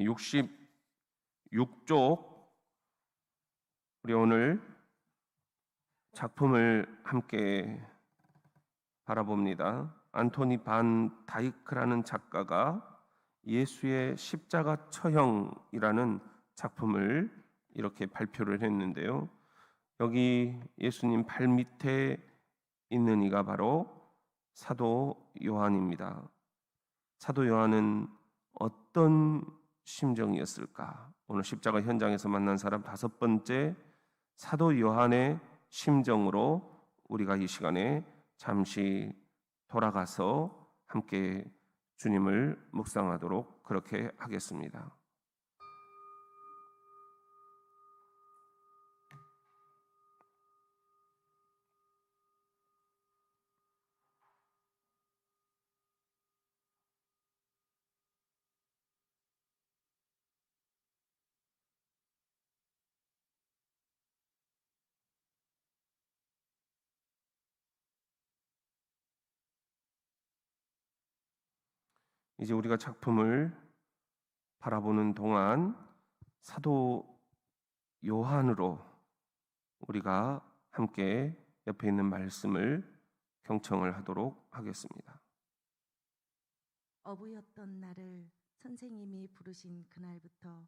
66쪽 우리 오늘 작품을 함께 바라봅니다. 안토니 반 다이크라는 작가가 예수의 십자가 처형이라는 작품을 이렇게 발표를 했는데요. 여기 예수님 발 밑에 있는 이가 바로 사도 요한입니다. 사도 요한은 어떤 심정이었을까? 오늘 십자가 현장에서 만난 사람 5번째 사도 요한의 심정으로 우리가 이 시간에 잠시 돌아가서 함께 주님을 묵상하도록 그렇게 하겠습니다. 이제 우리가 작품을 바라보는 동안 사도 요한으로 우리가 함께 옆에 있는 말씀을 경청을 하도록 하겠습니다. 어부였던 나를 선생님이 부르신 그날부터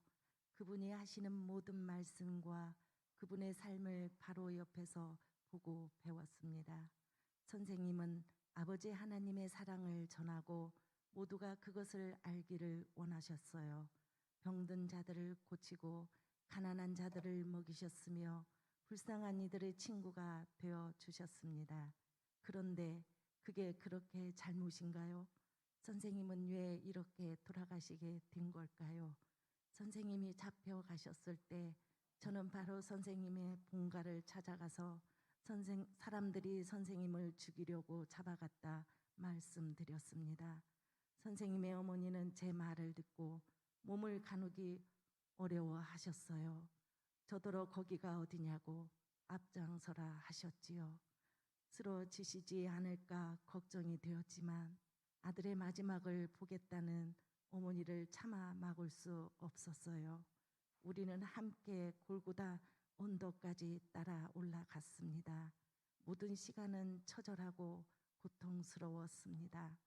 그분이 하시는 모든 말씀과 그분의 삶을 바로 옆에서 보고 배웠습니다. 선생님은 아버지 하나님의 사랑을 전하고 모두가 그것을 알기를 원하셨어요. 병든 자들을 고치고 가난한 자들을 먹이셨으며 불쌍한 이들의 친구가 되어 주셨습니다. 그런데 그게 그렇게 잘못인가요? 선생님은 왜 이렇게 돌아가시게 된 걸까요? 선생님이 잡혀가셨을 때 저는 바로 선생님의 본가를 찾아가서 사람들이 선생님을 죽이려고 잡아갔다 말씀드렸습니다. 선생님의 어머니는 제 말을 듣고 몸을 가누기 어려워하셨어요. 저더러 거기가 어디냐고 앞장서라 하셨지요. 쓰러지시지 않을까 걱정이 되었지만 아들의 마지막을 보겠다는 어머니를 참아 막을 수 없었어요. 우리는 함께 골고다 언덕까지 따라 올라갔습니다. 모든 시간은 처절하고 고통스러웠습니다.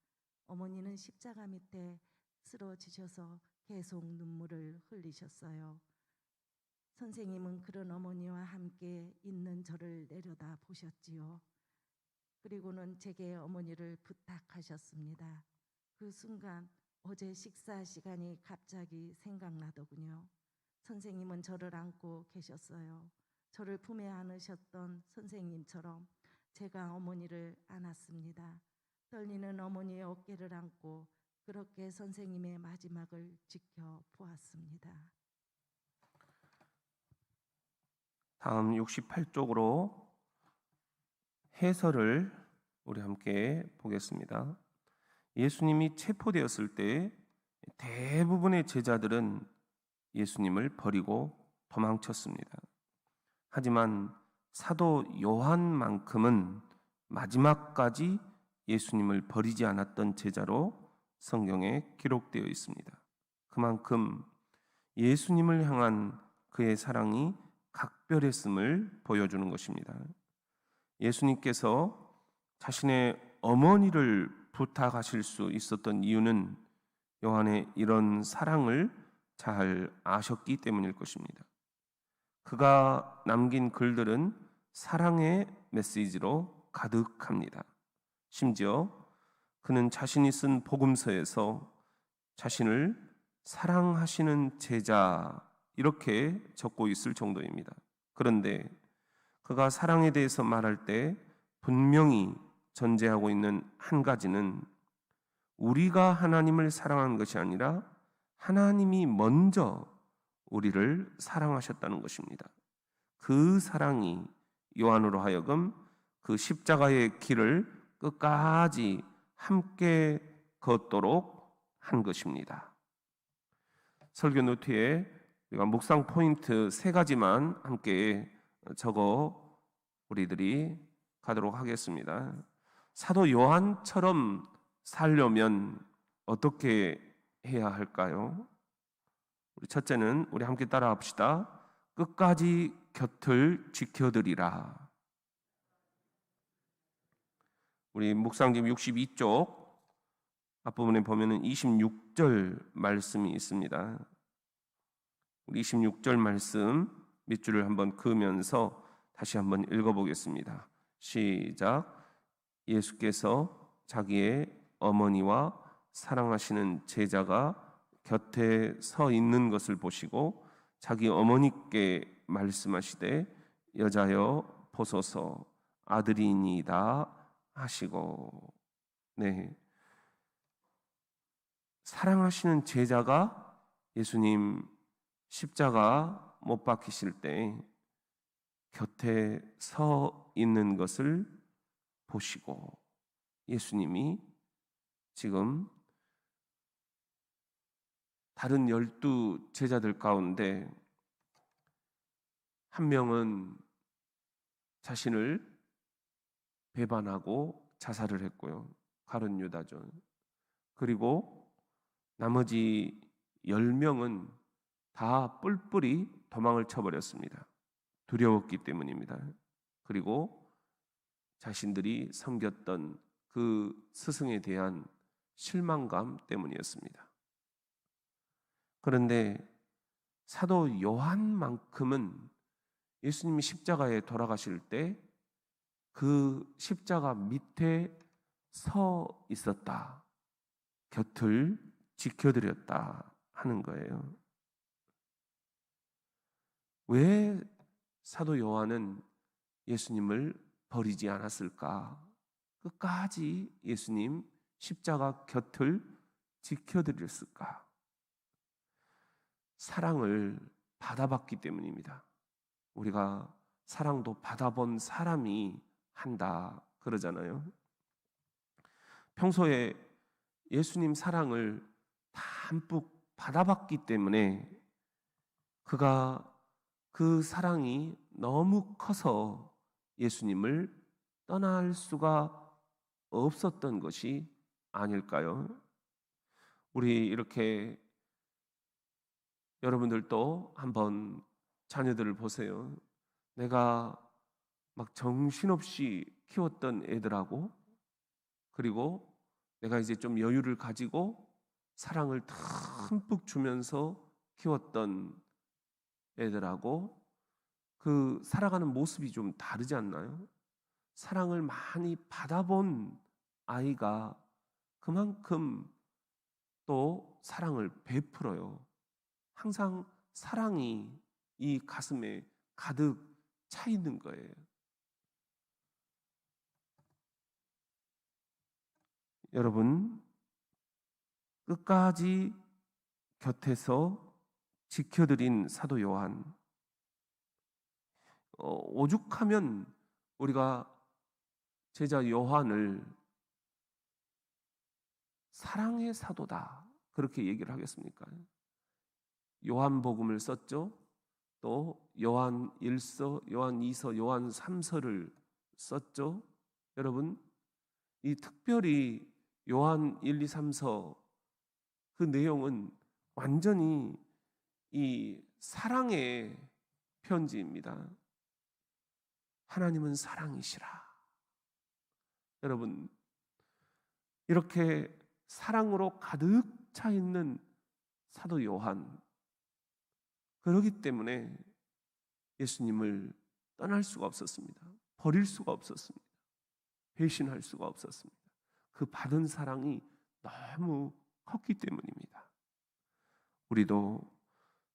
어머니는 십자가 밑에 쓰러지셔서 계속 눈물을 흘리셨어요. 선생님은 그런 어머니와 함께 있는 저를 내려다 보셨지요. 그리고는 제게 어머니를 부탁하셨습니다. 그 순간 어제 식사 시간이 갑자기 생각나더군요. 선생님은 저를 안고 계셨어요. 저를 품에 안으셨던 선생님처럼 제가 어머니를 안았습니다. 떨리는 어머니의 어깨를 안고 그렇게 선생님의 마지막을 지켜보았습니다. 다음 68쪽으로 해설을 우리 함께 보겠습니다. 예수님이 체포되었을 때 대부분의 제자들은 예수님을 버리고 도망쳤습니다. 하지만 사도 요한만큼은 마지막까지 예수님을 버리지 않았던 제자로 성경에 기록되어 있습니다. 그만큼 예수님을 향한 그의 사랑이 각별했음을 보여주는 것입니다. 예수님께서 자신의 어머니를 부탁하실 수 있었던 이유는 요한의 이런 사랑을 잘 아셨기 때문일 것입니다. 그가 남긴 글들은 사랑의 메시지로 가득합니다. 심지어 그는 자신이 쓴 복음서에서 자신을 사랑하시는 제자 이렇게 적고 있을 정도입니다. 그런데 그가 사랑에 대해서 말할 때 분명히 전제하고 있는 한 가지는 우리가 하나님을 사랑하는 것이 아니라 하나님이 먼저 우리를 사랑하셨다는 것입니다. 그 사랑이 요한으로 하여금 그 십자가의 길을 끝까지 함께 걷도록 한 것입니다. 설교 노트에 우리가 묵상 포인트 3가지만 함께 적어 우리들이 가도록 하겠습니다. 사도 요한처럼 살려면 어떻게 해야 할까요? 우리 첫째는 우리 함께 따라합시다. 끝까지 곁을 지켜드리라. 우리 묵상집 62쪽 앞부분에 보면은 26절 말씀이 있습니다. 우리 26절 말씀 밑줄을 한번 그으면서 다시 한번 읽어보겠습니다. 시작. 예수께서 자기의 어머니와 사랑하시는 제자가 곁에 서 있는 것을 보시고 자기 어머니께 말씀하시되 여자여 보소서 아들이니이다 하시고. 네, 사랑하시는 제자가 예수님 십자가 못 박히실 때 곁에 서 있는 것을 보시고 예수님이 지금 다른 12 제자들 가운데 한 명은 자신을 배반하고 자살을 했고요. 가룟 유다죠. 그리고 나머지 10명은 다 뿔뿔이 도망을 쳐버렸습니다. 두려웠기 때문입니다. 그리고 자신들이 섬겼던 그 스승에 대한 실망감 때문이었습니다. 그런데 사도 요한만큼은 예수님이 십자가에 돌아가실 때 그 십자가 밑에 서 있었다. 곁을 지켜드렸다 하는 거예요. 왜 사도 요한은 예수님을 버리지 않았을까? 끝까지 예수님 십자가 곁을 지켜드렸을까? 사랑을 받아봤기 때문입니다. 우리가 사랑도 받아본 사람이 한다 그러잖아요. 평소에 예수님 사랑을 담뿍 받아봤기 때문에 그가 그 사랑이 너무 커서 예수님을 떠날 수가 없었던 것이 아닐까요? 우리 이렇게 여러분들도 한번 자녀들을 보세요. 내가 막 정신없이 키웠던 애들하고 그리고 내가 이제 좀 여유를 가지고 사랑을 듬뿍 주면서 키웠던 애들하고 그 살아가는 모습이 좀 다르지 않나요? 사랑을 많이 받아본 아이가 그만큼 또 사랑을 베풀어요. 항상 사랑이 이 가슴에 가득 차 있는 거예요. 여러분, 끝까지 곁에서 지켜드린 사도 요한. 오죽하면 우리가 제자 요한을 사랑의 사도다 그렇게 얘기를 하겠습니까? 요한복음을 썼죠. 또 요한 1서, 요한 2서, 요한 3서를 썼죠. 여러분, 이 특별히 요한 1, 2, 3서 그 내용은 완전히 이 사랑의 편지입니다. 하나님은 사랑이시라. 여러분, 이렇게 사랑으로 가득 차 있는 사도 요한, 그러기 때문에 예수님을 떠날 수가 없었습니다. 버릴 수가 없었습니다. 배신할 수가 없었습니다. 그 받은 사랑이 너무 컸기 때문입니다. 우리도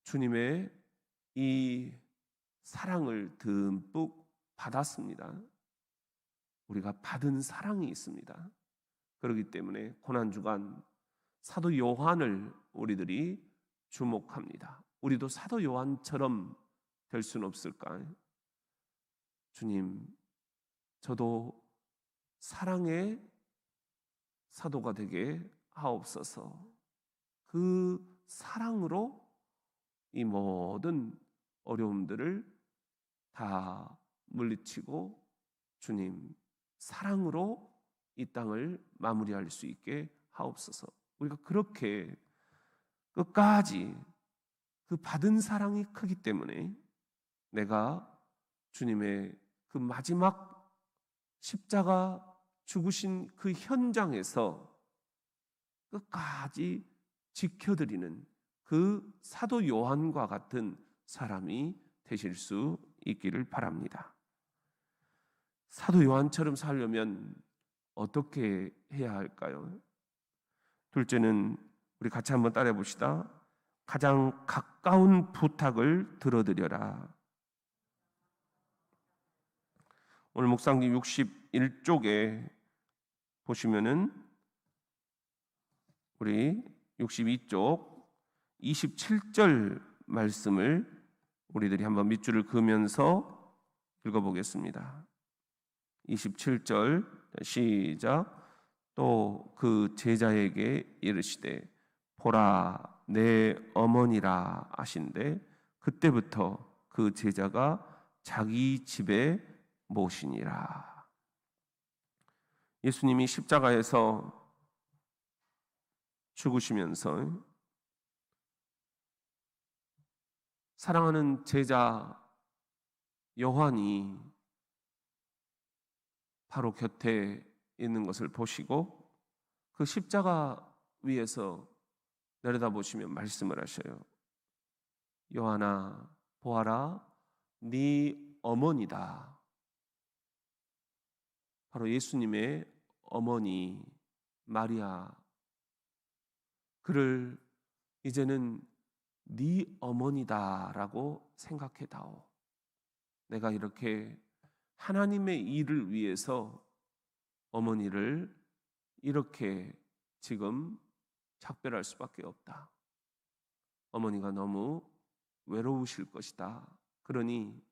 주님의 이 사랑을 듬뿍 받았습니다. 우리가 받은 사랑이 있습니다. 그렇기 때문에 고난주간 사도 요한을 우리들이 주목합니다. 우리도 사도 요한처럼 될 수는 없을까요? 주님, 저도 사랑의 사도가 되게 하옵소서. 그 사랑으로 이 모든 어려움들을 다 물리치고 주님 사랑으로 이 땅을 마무리할 수 있게 하옵소서. 우리가 그렇게 끝까지 그 받은 사랑이 크기 때문에 내가 주님의 그 마지막 십자가 죽으신 그 현장에서 끝까지 지켜드리는 그 사도 요한과 같은 사람이 되실 수 있기를 바랍니다. 사도 요한처럼 살려면 어떻게 해야 할까요? 둘째는 우리 같이 한번 따라해 봅시다. 가장 가까운 부탁을 들어드려라. 오늘 묵상기 61쪽에 보시면은 우리 62쪽 27절 말씀을 우리들이 한번 밑줄을 그으면서 읽어보겠습니다. 27절 시작. 또 그 제자에게 이르시되 보라 내 어머니라 하신대 그때부터 그 제자가 자기 집에 모시니라. 예수님이 십자가에서 죽으시면서 사랑하는 제자 요한이 바로 곁에 있는 것을 보시고 그 십자가 위에서 내려다보시며 말씀을 하셔요. 요한아 보아라 네 어머니다. 바로 예수님의 어머니 마리아, 그를 이제는 네 어머니다라고 생각해다오. 내가 이렇게 하나님의 일을 위해서 어머니를 이렇게 지금 작별할 수밖에 없다. 어머니가 너무 외로우실 것이다. 그러니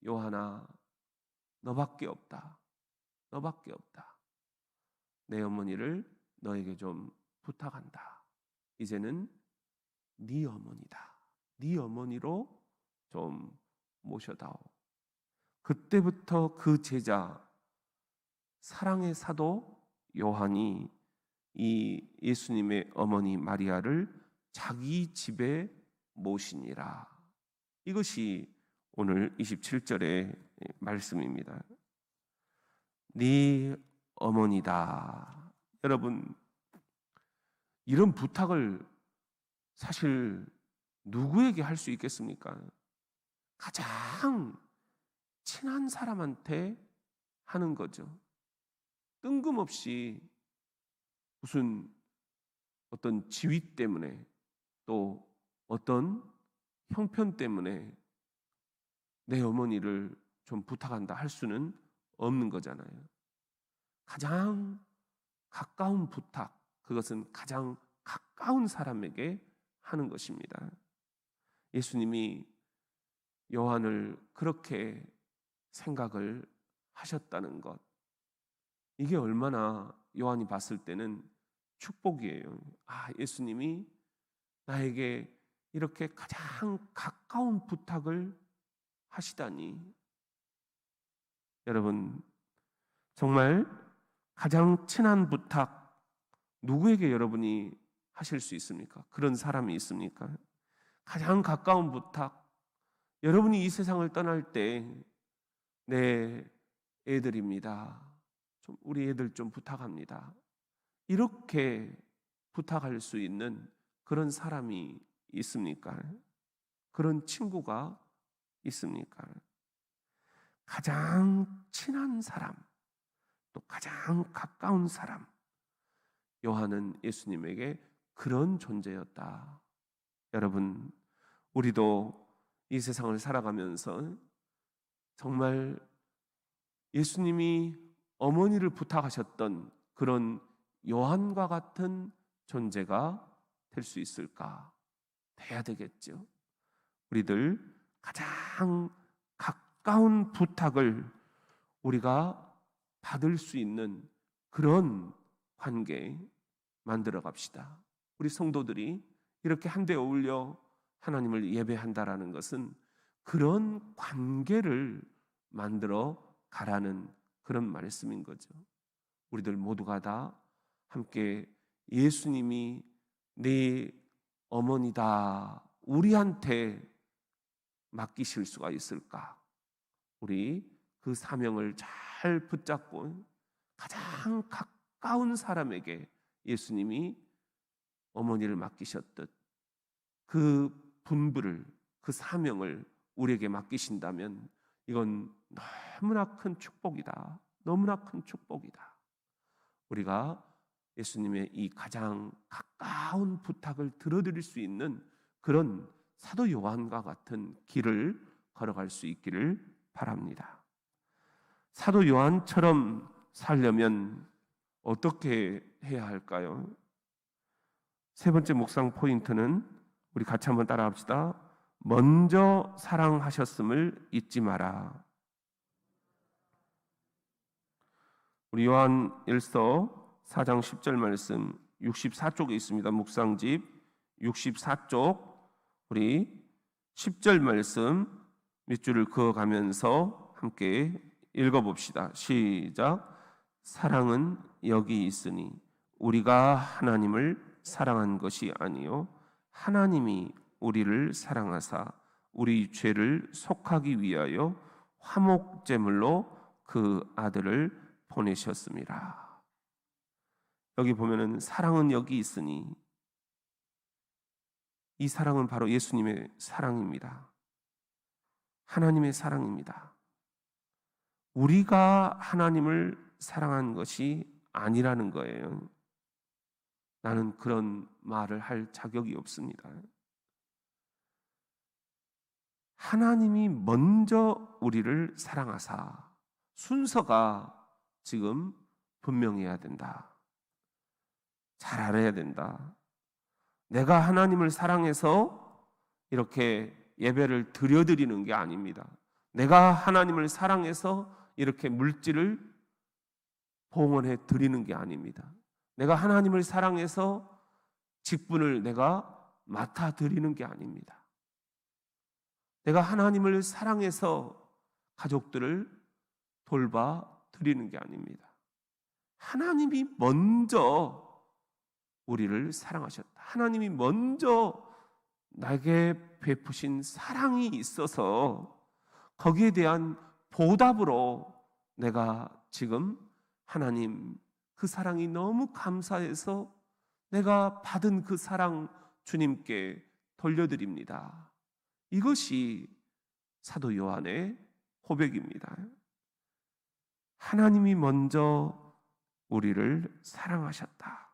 요한아 너밖에 없다. 너밖에 없다. 내 어머니를 너에게 좀 부탁한다. 이제는 네 어머니다. 네 어머니로 좀 모셔다오. 그때부터 그 제자 사랑의 사도 요한이 이 예수님의 어머니 마리아를 자기 집에 모시니라. 이것이 오늘 27절의 말씀입니다. 네 어머니다. 여러분, 이런 부탁을 사실 누구에게 할 수 있겠습니까? 가장 친한 사람한테 하는 거죠. 뜬금없이 무슨 어떤 지위 때문에 또 어떤 형편 때문에 내 어머니를 좀 부탁한다 할 수는 없는 거잖아요. 가장 가까운 부탁, 그것은 가장 가까운 사람에게 하는 것입니다. 예수님이 요한을 그렇게 생각을 하셨다는 것, 이게 얼마나 요한이 봤을 때는 축복이에요. 아, 예수님이 나에게 이렇게 가장 가까운 부탁을 하시다니. 여러분, 정말 가장 친한 부탁 누구에게 여러분이 하실 수 있습니까? 그런 사람이 있습니까? 가장 가까운 부탁, 여러분이 이 세상을 떠날 때 내 애들입니다. 우리 애들 좀 부탁합니다. 이렇게 부탁할 수 있는 그런 사람이 있습니까? 그런 친구가 있습니까? 가장 친한 사람, 또 가장 가까운 사람, 요한은 예수님에게 그런 존재였다. 여러분, 우리도 이 세상을 살아가면서 정말 예수님이 어머니를 부탁하셨던 그런 요한과 같은 존재가 될 수 있을까? 돼야 되겠죠. 우리들 가장 가까운 부탁을 우리가 받을 수 있는 그런 관계 만들어 갑시다. 우리 성도들이 이렇게 한데 어울려 하나님을 예배한다라는 것은 그런 관계를 만들어 가라는 그런 말씀인 거죠. 우리들 모두가 다 함께 예수님이 내 어머니다 우리한테 맡기실 수가 있을까? 우리 그 사명을 잘 붙잡고 가장 가까운 사람에게 예수님이 어머니를 맡기셨듯 그 분부를, 그 사명을 우리에게 맡기신다면 이건 너무나 큰 축복이다. 너무나 큰 축복이다. 우리가 예수님의 이 가장 가까운 부탁을 들어드릴 수 있는 그런 사도 요한과 같은 길을 걸어갈 수 있기를 바랍니다. 사도 요한처럼 살려면 어떻게 해야 할까요? 세 번째 묵상 포인트는 우리 같이 한번 따라합시다. 먼저 사랑하셨음을 잊지 마라. 우리 요한 1서 4장 10절 말씀 64쪽에 있습니다. 묵상집 64쪽 우리 10절 말씀 밑줄을 그어가면서 함께 읽어봅시다. 시작. 사랑은 여기 있으니 우리가 하나님을 사랑한 것이 아니요 하나님이 우리를 사랑하사 우리 죄를 속하기 위하여 화목제물로 그 아들을 보내셨습니다. 여기 보면은 사랑은 여기 있으니 이 사랑은 바로 예수님의 사랑입니다. 하나님의 사랑입니다. 우리가 하나님을 사랑한 것이 아니라는 거예요. 나는 그런 말을 할 자격이 없습니다. 하나님이 먼저 우리를 사랑하사 순서가 지금 분명해야 된다. 잘 알아야 된다. 내가 하나님을 사랑해서 이렇게 예배를 드려드리는 게 아닙니다. 내가 하나님을 사랑해서 이렇게 물질을 봉헌해 드리는 게 아닙니다. 내가 하나님을 사랑해서 직분을 내가 맡아 드리는 게 아닙니다. 내가 하나님을 사랑해서 가족들을 돌봐 드리는 게 아닙니다. 하나님이 먼저 우리를 사랑하셨다. 하나님이 먼저 나에게 베푸신 사랑이 있어서 거기에 대한 보답으로 내가 지금 하나님 그 사랑이 너무 감사해서 내가 받은 그 사랑 주님께 돌려드립니다. 이것이 사도 요한의 고백입니다. 하나님이 먼저 우리를 사랑하셨다.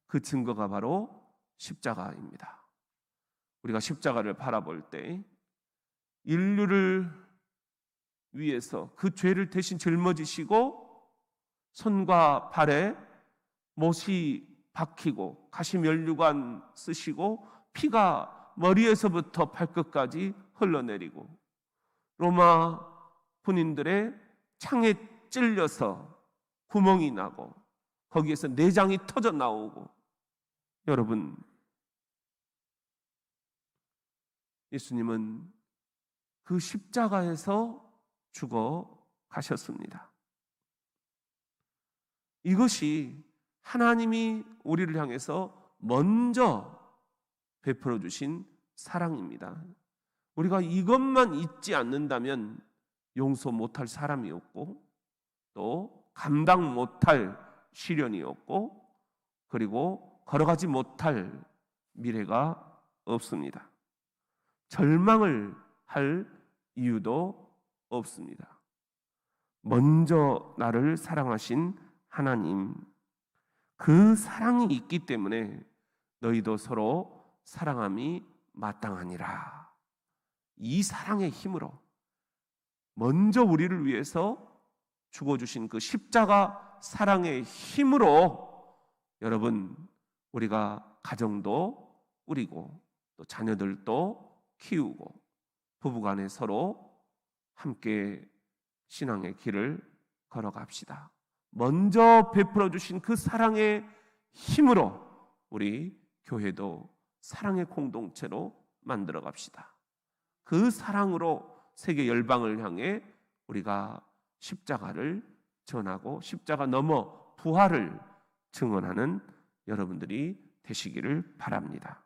그 증거가 바로 십자가입니다. 우리가 십자가를 바라볼 때 인류를 위해서 그 죄를 대신 짊어지시고 손과 발에 못이 박히고 가시면류관 쓰시고 피가 머리에서부터 발끝까지 흘러내리고 로마 군인들의 창에 찔려서 구멍이 나고 거기에서 내장이 터져 나오고 여러분 예수님은 그 십자가에서 죽어 가셨습니다. 이것이 하나님이 우리를 향해서 먼저 베풀어 주신 사랑입니다. 우리가 이것만 잊지 않는다면 용서 못할 사람이었고 또 감당 못할 시련이었고 그리고 걸어가지 못할 미래가 없습니다. 절망을 할 이유도 없습니다. 먼저 나를 사랑하신 하나님, 그 사랑이 있기 때문에 너희도 서로 사랑함이 마땅하니라. 이 사랑의 힘으로 먼저 우리를 위해서 죽어주신 그 십자가 사랑의 힘으로 여러분 우리가 가정도 꾸리고 또 자녀들도 키우고 부부간에 서로 함께 신앙의 길을 걸어갑시다. 먼저 베풀어 주신 그 사랑의 힘으로 우리 교회도 사랑의 공동체로 만들어 갑시다. 그 사랑으로 세계 열방을 향해 우리가 십자가를 전하고 십자가 넘어 부활을 증언하는 여러분들이 되시기를 바랍니다.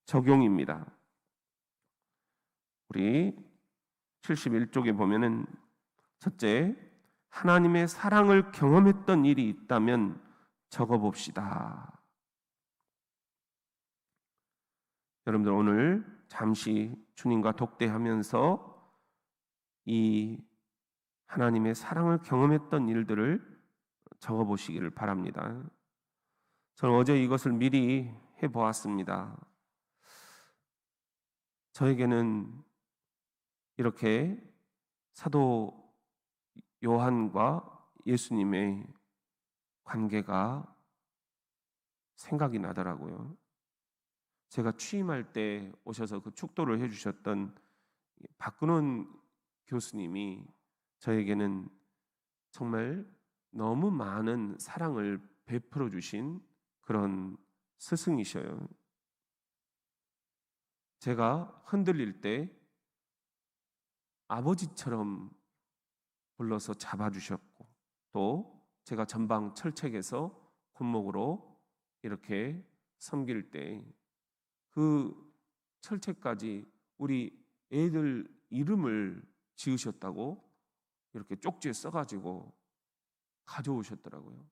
적용입니다. 우리 71쪽에 보면은 첫째, 하나님의 사랑을 경험했던 일이 있다면 적어봅시다. 여러분들 오늘 잠시 주님과 독대하면서 이 하나님의 사랑을 경험했던 일들을 적어보시기를 바랍니다. 저는 어제 이것을 미리 해보았습니다. 저에게는 이렇게 사도 요한과 예수님의 관계가 생각이 나더라고요. 제가 취임할 때 오셔서 그 축도를 해주셨던 박근원 교수님이 저에게는 정말 너무 많은 사랑을 베풀어 주신 그런 스승이셔요. 제가 흔들릴 때 아버지처럼 불러서 잡아주셨고, 또 제가 전방 철책에서 군목으로 이렇게 섬길 때 그 철책까지 우리 애들 이름을 지으셨다고 이렇게 쪽지에 써가지고 가져오셨더라고요.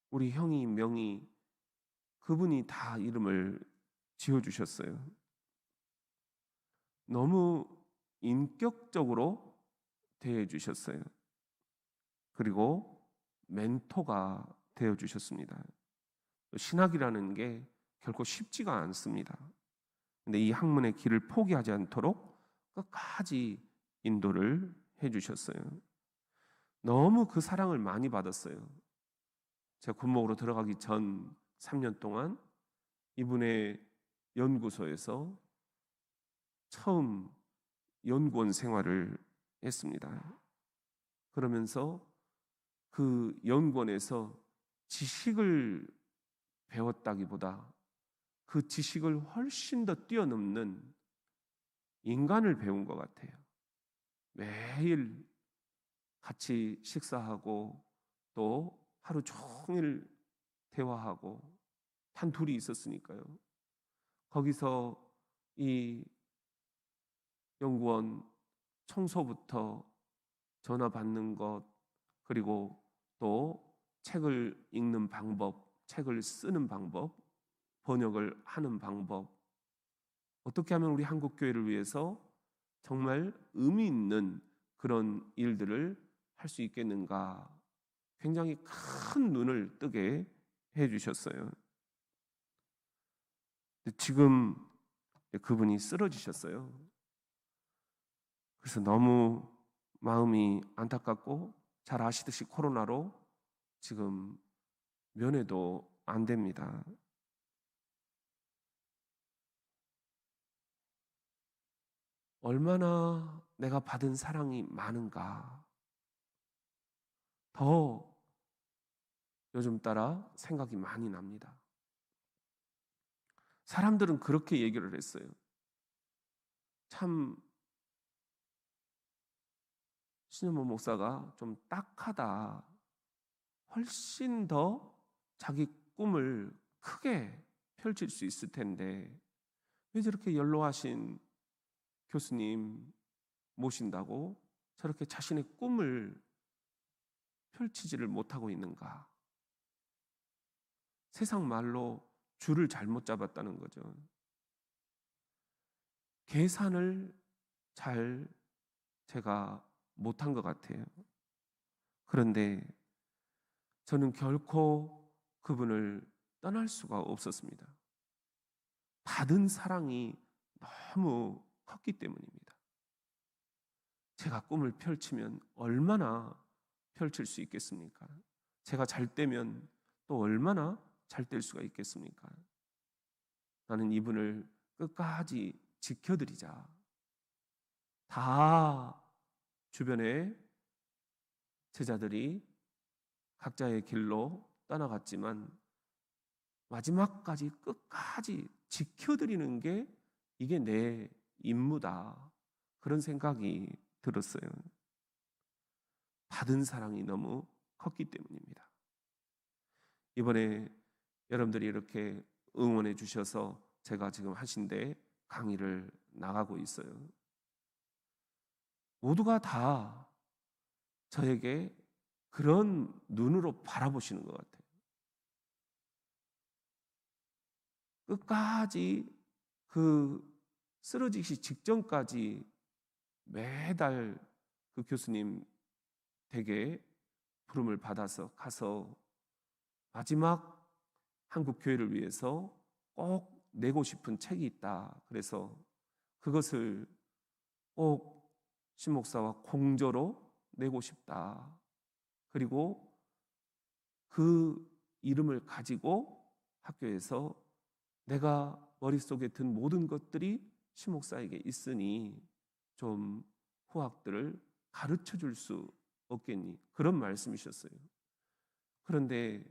우리 형이 명이 그분이 다 이름을 지어주셨어요. 너무 인격적으로 대해주셨어요. 그리고 멘토가 되어주셨습니다. 신학이라는 게 결코 쉽지가 않습니다. 근데 이 학문의 길을 포기하지 않도록 끝까지 인도를 해주셨어요. 너무 그 사랑을 많이 받았어요. 제가 군목으로 들어가기 전 3년 동안 이분의 연구소에서 처음 연구원 생활을 했습니다. 그러면서 그 연구원에서 지식을 배웠다기보다 그 지식을 훨씬 더 뛰어넘는 인간을 배운 것 같아요. 매일 같이 식사하고 또 하루 종일 대화하고 단 둘이 있었으니까요. 거기서 이 연구원 청소부터 전화 받는 것, 그리고 또 책을 읽는 방법, 책을 쓰는 방법, 번역을 하는 방법, 어떻게 하면 우리 한국 교회를 위해서 정말 의미 있는 그런 일들을 할 수 있겠는가, 굉장히 큰 눈을 뜨게 해주셨어요. 지금 그분이 쓰러지셨어요. 그래서 너무 마음이 안타깝고, 잘 아시듯이 코로나로 지금 면회도 안 됩니다. 얼마나 내가 받은 사랑이 많은가, 더 요즘 따라 생각이 많이 납니다. 사람들은 그렇게 얘기를 했어요. 참 신현모 목사가 좀 딱하다. 훨씬 더 자기 꿈을 크게 펼칠 수 있을 텐데 왜 저렇게 연로하신 교수님 모신다고 저렇게 자신의 꿈을 펼치지를 못하고 있는가? 세상 말로 줄을 잘못 잡았다는 거죠. 계산을 잘 제가 못한 것 같아요. 그런데 저는 결코 그분을 떠날 수가 없었습니다. 받은 사랑이 너무 컸기 때문입니다. 제가 꿈을 펼치면 얼마나 펼칠 수 있겠습니까? 제가 잘 때면 또 얼마나 잘 될 수가 있겠습니까? 나는 이분을 끝까지 지켜드리자. 다 주변에 제자들이 각자의 길로 떠나갔지만 마지막까지 끝까지 지켜드리는 게 이게 내 임무다. 그런 생각이 들었어요. 받은 사랑이 너무 컸기 때문입니다. 이번에 여러분들이 이렇게 응원해 주셔서 제가 지금 하신데 강의를 나가고 있어요. 모두가 다 저에게 그런 눈으로 바라보시는 것 같아요. 끝까지 그 쓰러지기 직전까지 매달 그 교수님 댁에 부름을 받아서 가서 마지막 한국 교회를 위해서 꼭 내고 싶은 책이 있다. 그래서 그것을 꼭 신목사와 공저로 내고 싶다. 그리고 그 이름을 가지고 학교에서 내가 머릿속에 든 모든 것들이 신목사에게 있으니 좀 후학들을 가르쳐 줄 수 없겠니? 그런 말씀이셨어요. 그런데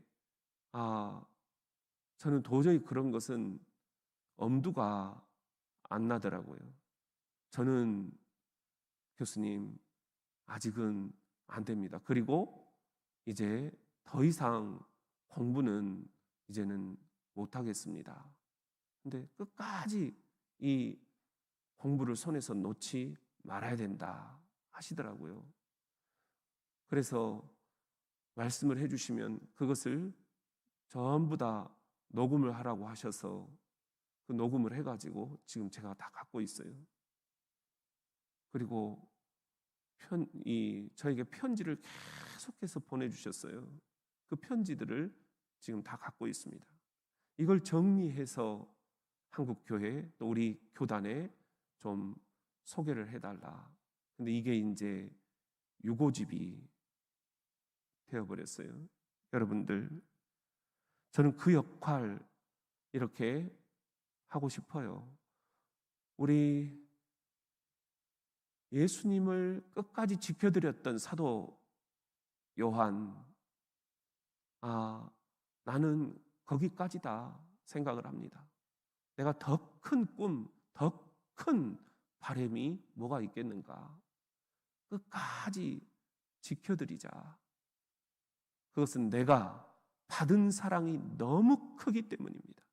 저는 도저히 그런 것은 엄두가 안 나더라고요. 저는 교수님 아직은 안 됩니다. 그리고 이제 더 이상 공부는 이제는 못 하겠습니다. 근데 끝까지 이 공부를 손에서 놓지 말아야 된다 하시더라고요. 그래서 말씀을 해주시면 그것을 전부 다 녹음을 하라고 하셔서 그 녹음을 해가지고 지금 제가 다 갖고 있어요. 그리고 저에게 편지를 계속해서 보내주셨어요. 그 편지들을 지금 다 갖고 있습니다. 이걸 정리해서 한국교회 또 우리 교단에 좀 소개를 해달라. 근데 이게 이제 유고집이 되어버렸어요. 여러분들, 저는 그 역할 이렇게 하고 싶어요. 우리 예수님을 끝까지 지켜드렸던 사도 요한, 나는 거기까지다 생각을 합니다. 내가 더 큰 꿈, 더 큰 바람이 뭐가 있겠는가? 끝까지 지켜드리자. 그것은 내가 받은 사랑이 너무 크기 때문입니다.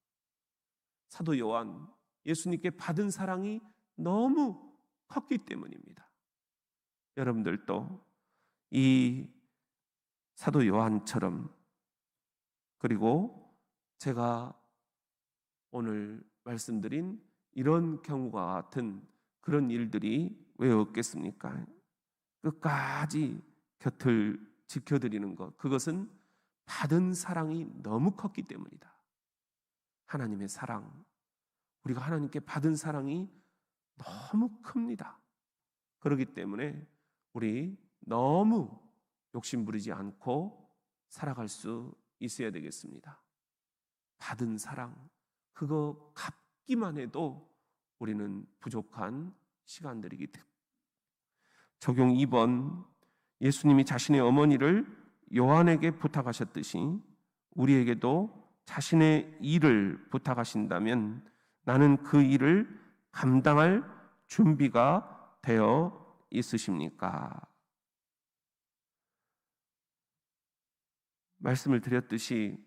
사도 요한, 예수님께 받은 사랑이 너무 컸기 때문입니다. 여러분들도 이 사도 요한처럼, 그리고 제가 오늘 말씀드린 이런 경우가 같은 그런 일들이 왜 없겠습니까? 끝까지 곁을 지켜드리는 것, 그것은 받은 사랑이 너무 컸기 때문이다. 하나님의 사랑, 우리가 하나님께 받은 사랑이 너무 큽니다. 그렇기 때문에 우리 너무 욕심 부리지 않고 살아갈 수 있어야 되겠습니다. 받은 사랑, 그거 갚기만 해도 우리는 부족한 시간들이기 때문에. 적용 2번, 예수님이 자신의 어머니를 요한에게 부탁하셨듯이 우리에게도 자신의 일을 부탁하신다면 나는 그 일을 감당할 준비가 되어 있으십니까? 말씀을 드렸듯이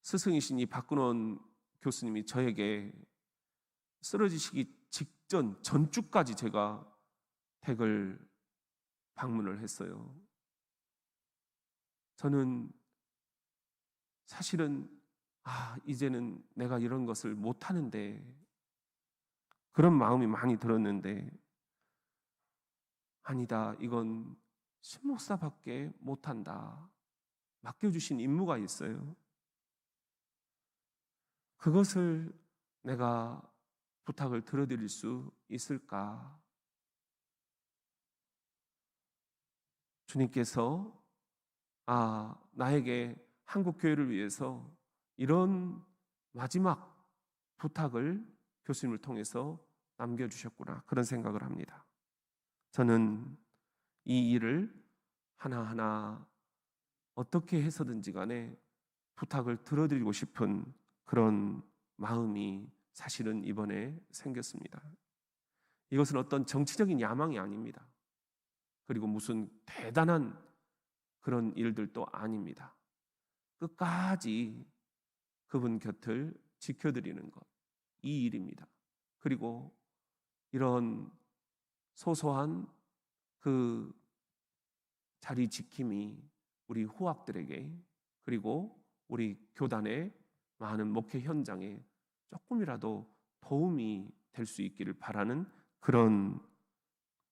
스승이신 이 박근원 교수님이 저에게 쓰러지시기 직전 전주까지 제가 댁을 방문을 했어요. 저는 사실은 이제는 내가 이런 것을 못하는데, 그런 마음이 많이 들었는데, 아니다, 이건 신목사밖에 못한다. 맡겨주신 임무가 있어요. 그것을 내가 부탁을 들어드릴 수 있을까? 주님께서 나에게 한국교회를 위해서 이런 마지막 부탁을 교수님을 통해서 남겨주셨구나, 그런 생각을 합니다. 저는 이 일을 하나하나 어떻게 해서든지 간에 부탁을 들어드리고 싶은 그런 마음이 사실은 이번에 생겼습니다. 이것은 어떤 정치적인 야망이 아닙니다. 그리고 무슨 대단한 그런 일들도 아닙니다. 끝까지 그분 곁을 지켜드리는 것, 이 일입니다. 그리고 이런 소소한 그 자리 지킴이 우리 후학들에게, 그리고 우리 교단의 많은 목회 현장에 조금이라도 도움이 될 수 있기를 바라는 그런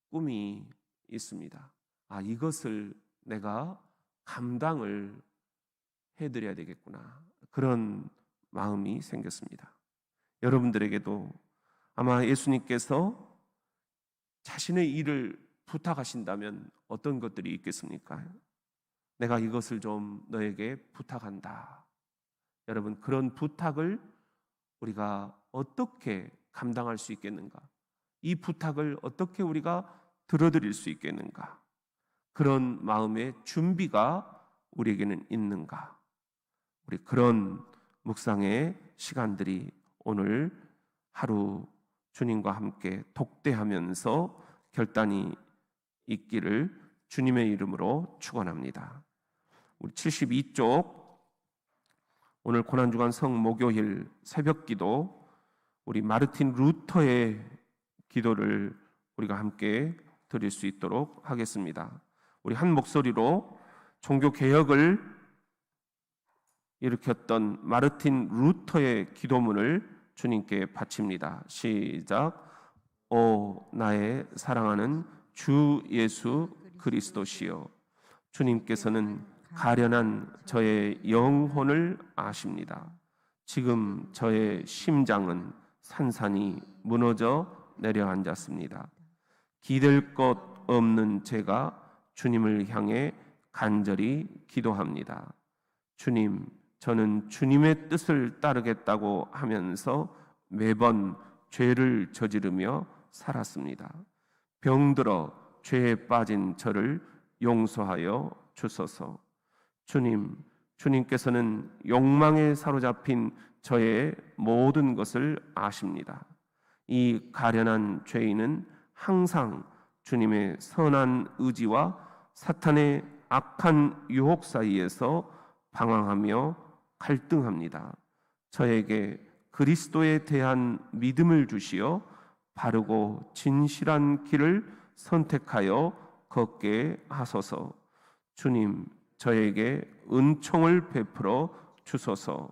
꿈이 있습니다. 이것을 내가 감당을 해드려야 되겠구나, 그런 마음이 생겼습니다. 여러분들에게도 아마 예수님께서 자신의 일을 부탁하신다면 어떤 것들이 있겠습니까? 내가 이것을 좀 너에게 부탁한다. 여러분, 그런 부탁을 우리가 어떻게 감당할 수 있겠는가? 이 부탁을 어떻게 우리가 들어드릴 수 있겠는가? 그런 마음의 준비가 우리에게는 있는가? 우리 그런 묵상의 시간들이 오늘 하루 주님과 함께 독대하면서 결단이 있기를 주님의 이름으로 축원합니다. 우리 72쪽 오늘 고난주간 성목요일 새벽기도, 우리 마르틴 루터의 기도를 우리가 함께 드릴 수 있도록 하겠습니다. 우리 한 목소리로 종교개혁을 일으켰던 마르틴 루터의 기도문을 주님께 바칩니다. 시작. 오 나의 사랑하는 주 예수 그리스도시여, 주님께서는 가련한 저의 영혼을 아십니다. 지금 저의 심장은 산산이 무너져 내려앉았습니다. 기댈 것 없는 제가 주님을 향해 간절히 기도합니다. 주님, 저는 주님의 뜻을 따르겠다고 하면서 매번 죄를 저지르며 살았습니다. 병들어 죄에 빠진 저를 용서하여 주소서. 주님께서는 욕망에 사로잡힌 저의 모든 것을 아십니다. 이 가련한 죄인은 항상 주님의 선한 의지와 사탄의 악한 유혹 사이에서 방황하며 갈등합니다. 저에게 그리스도에 대한 믿음을 주시어 바르고 진실한 길을 선택하여 걷게 하소서. 주님, 저에게 은총을 베풀어 주소서.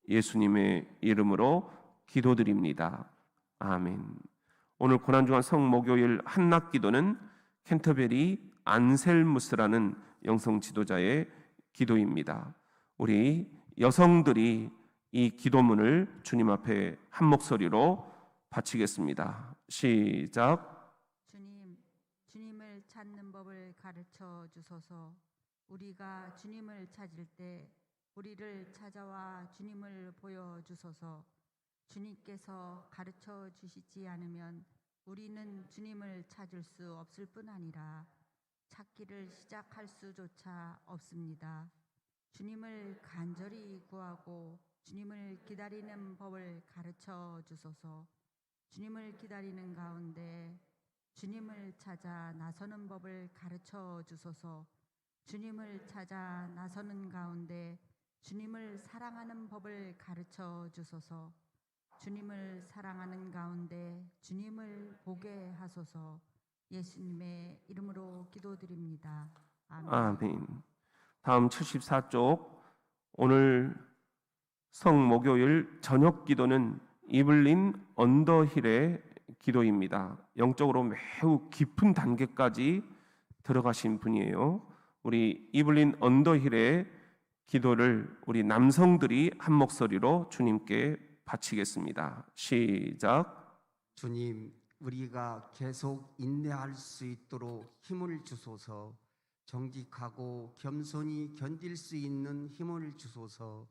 예수님의 이름으로 기도드립니다. 아멘. 오늘 고난주간 성목요일 한낮기도는 캔터베리 안셀무스라는 영성 지도자의 기도입니다. 우리 여성들이 이 기도문을 주님 앞에 한 목소리로 바치겠습니다. 시작. 주님을 찾는 법을 가르쳐 주소서. 우리가 주님을 찾을 때 우리를 찾아와 주님을 보여 주소서. 주님께서 가르쳐 주시지 않으면 우리는 주님을 찾을 수 없을 뿐 아니라 찾기를 시작할 수조차 없습니다. 주님을 간절히 구하고 주님을 기다리는 법을 가르쳐 주소서. 주님을 기다리는 가운데 주님을 찾아 나서는 법을 가르쳐 주소서. 주님을 찾아 나서는 가운데 주님을 사랑하는 법을 가르쳐 주소서. 주님을 사랑하는 가운데 주님을 보게 하소서. 예수님의 이름으로 기도드립니다. 아멘. 아멘. 다음 74쪽 오늘 성목요일 저녁 기도는 이블린 언더힐의 기도입니다. 영적으로 매우 깊은 단계까지 들어가신 분이에요. 우리 이블린 언더힐의 기도를 우리 남성들이 한 목소리로 주님께 바치겠습니다. 시작. 주님, 우리가 계속 인내할 수 있도록 힘을 주소서. 정직하고 겸손히 견딜 수 있는 힘을 주소서.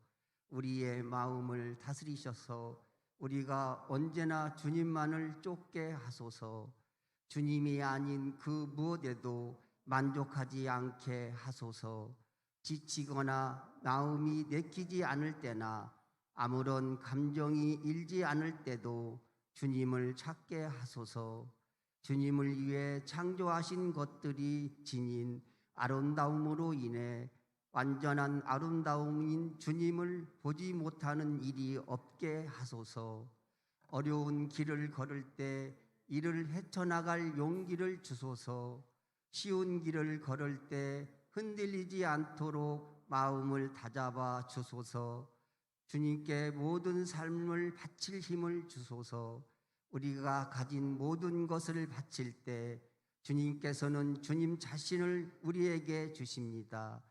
우리의 마음을 다스리셔서 우리가 언제나 주님만을 쫓게 하소서. 주님이 아닌 그 무엇에도 만족하지 않게 하소서. 지치거나 마음이 내키지 않을 때나 아무런 감정이 일지 않을 때도 주님을 찾게 하소서. 주님을 위해 창조하신 것들이 지닌 아름다움으로 인해 완전한 아름다움인 주님을 보지 못하는 일이 없게 하소서. 어려운 길을 걸을 때 이를 헤쳐나갈 용기를 주소서. 쉬운 길을 걸을 때 흔들리지 않도록 마음을 다잡아 주소서. 주님께 모든 삶을 바칠 힘을 주소서. 우리가 가진 모든 것을 바칠 때 주님께서는 주님 자신을 우리에게 주십니다.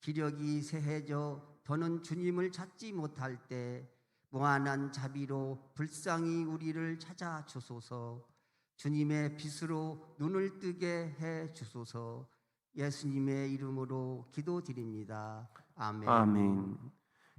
기력이 쇠해져 더는 주님을 찾지 못할 때 무한한 자비로 불쌍히 우리를 찾아 주소서. 주님의 빛으로 눈을 뜨게 해 주소서. 예수님의 이름으로 기도드립니다. 아멘. 아멘.